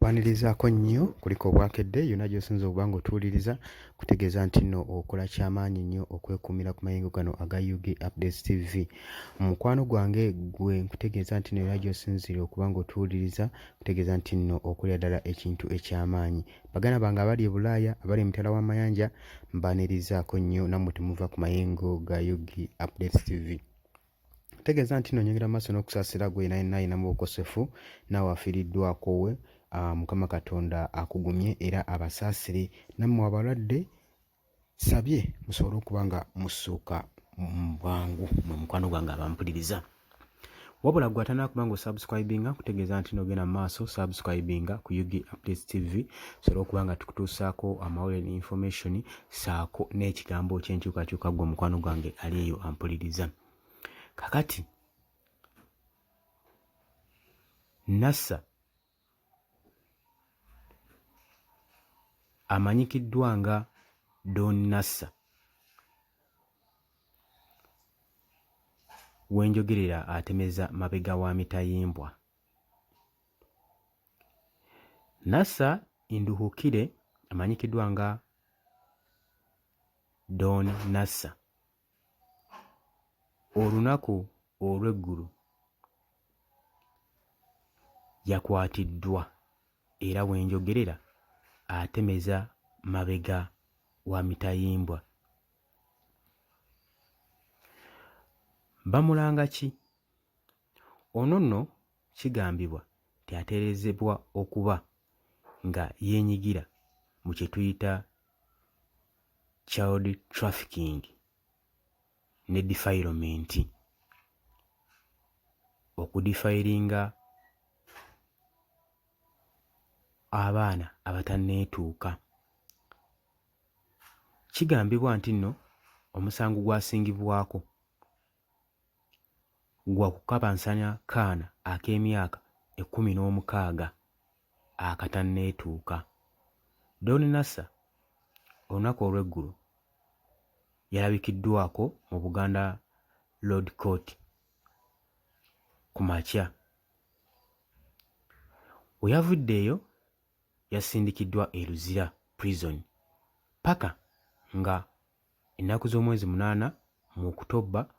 Tukwanirizaako nnyo kuliko obwakedde yonna gy'osinza okuba ng'otuwuliriza kutegeeza nti nno okola ky'amaanyi nnyo okwekuumira ku mayengo gano aga UG Updates TV. Mukwano gwange gwe nkutegeeza nti nno yonna gy'osinzire okuba ng'otuwuliriza kutegeeza nti nno okolera ddala ekintu eky'amaanyi. Baganda bange abali e Bulaaya, abali emitala w'amayanja, mbaanirizaako nnyo nammwe temuva ku mayengo ga UG Updates TV. Tegeeza nti nno nyongera maaso n'okusaasira gwe yenna ayina mu bukosefu naawe afiiriddwako we. Mukama Katonda akugumye era abasaasire, nammwe abalwadde sabye musobole okuba nga mussuuka mu bwangu mwe mukwano gwange abampuliriza. Wabula gwe atanakuba ng'osubscribinga kutegeeza nti n'ogenda mu maaso subscribinga ku UG Updates TV sobole okuba nga tukutuusaako amawulire ne information saako n'ekigambo ky'enkyukakyuka gwe mukwano gwange ali eyo ampuliriza. Kakati Nassa amanyikiddwa nga Don Nassa wenjogerera atemeza mabega wa mitayimbwa. Nassa Induhukire amanyikiddwa nga Don Nassa olunaku olw'eggulu yakwatiddwa era wenjogerera atemeza mabega wa mitayimbwa. Bamulanga ki? Ono nno kigambibwa nti ateerezebwa okuba nga yeenyigira mu kye tuyita child trafficking ne defilement, okudifayiringa abaana abatanneetuuka. Kigambibwa nti nno omusango gwasingibwako gwa kukabansanya kaana ak'emyaka 16 akatanneetuuka. Don Nassa olunaku olw'eggulu yalabikiddwako mu Buganda Road Court ku makya. We yavuddeeyo yasindikiddwa e Luzira prison paka nga ennaku z'omwezi 8 mu Okutobba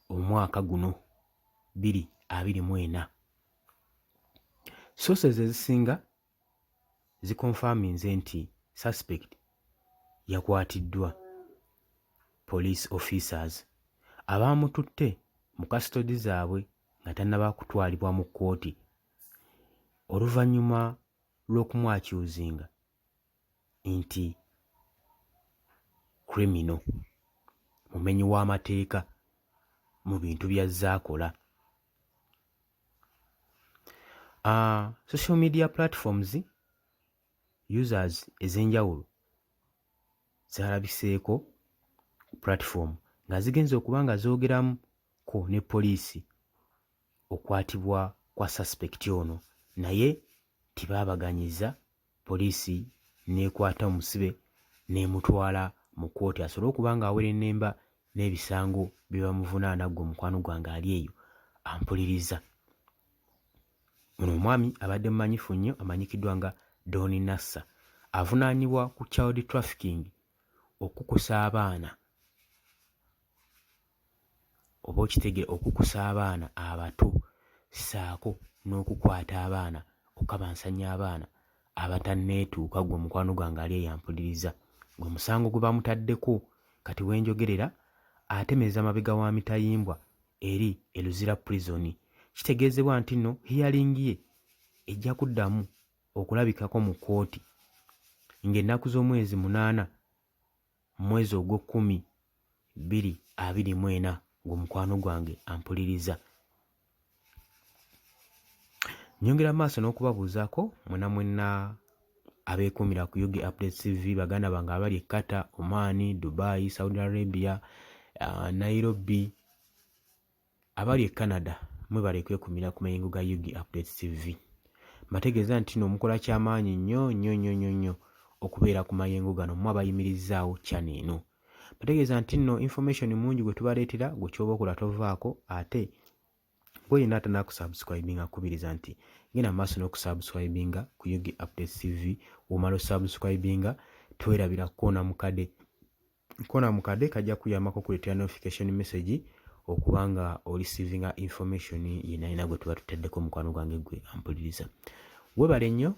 omwaka guno 2024. Sources ezisinga zikonfaminze nti suspect yakwatiddwa police officers abaamututte mu custody zaabwe nga tannaba kutwalibwa mu kkooti oluvannyuma lw'okumwakyuzinga nti criminal, mumenyi w'amateeka mu bintu by'azzaakola. Social media platforms users ez'enjawulo zaalabiseeko platform nga zigenza okuba nga zoogeramuko ne poliisi okwatibwa kwa suspect ono, naye tibaabaganyiza poliisi n'ekwata omusibe n'emutwala mu kkooti asobole okuba ng'awera ennemba n'ebisango bye bamuvunaana gwe mukwano gwange ali eyo ampuliriza. Ono omwami abadde mumanyifu nnyo amanyikiddwa nga Don Nassa avunaanibwa ku child trafficking, okukusa abaana oba okitegere okukusa abaana abato ssaako n'okukwata abaana okukabansanya abaana abatanneetuuka gwe mukwano gwange ali eyo ampuliriza. Gwe musango gwe bamutaddeko kati wenjogerera atemeza mabega wa mitayimbwa eri e Luzira prison. Kitegeezebwa nti nno hearing ye ejja kuddamu okulabikako mu kkooti ng'ennaku z'omwezi 8 mwezi ogw'Okumi 2024 gwe mukwano gwange ampuliriza. Nyongera maaso n'okubabuuzaako mwenna abeekuumira ku UG Updates TV, baganda bange abali e Qatar, Oman, Dubai, Saudi Arabia, Nairobi, abali e Canada, mwebale kwekuumira ku mayengo ga UG Updates TV. Mbategeeza nti n'omukola ky'amaanyi nnyo okubeera ku mayengo gano mmwe abayimirizzaawo channel eno. Mbategeeza nti nno information mungi gwe tubaleetera gwe ky'oba okola tovaako ate Bw'olina atanakusubscribinga nkubiriza nti genda maaso n'okusubscribinga ku Yugi Updates TV. Omala osubscribinga twerabira koona mukadde kajja kuyambako kuleetera notification message okubanga oreceiving information yenayina gwe tuba tuteddeko mukwano gwange gwe ampuliriza. Weebale nnyo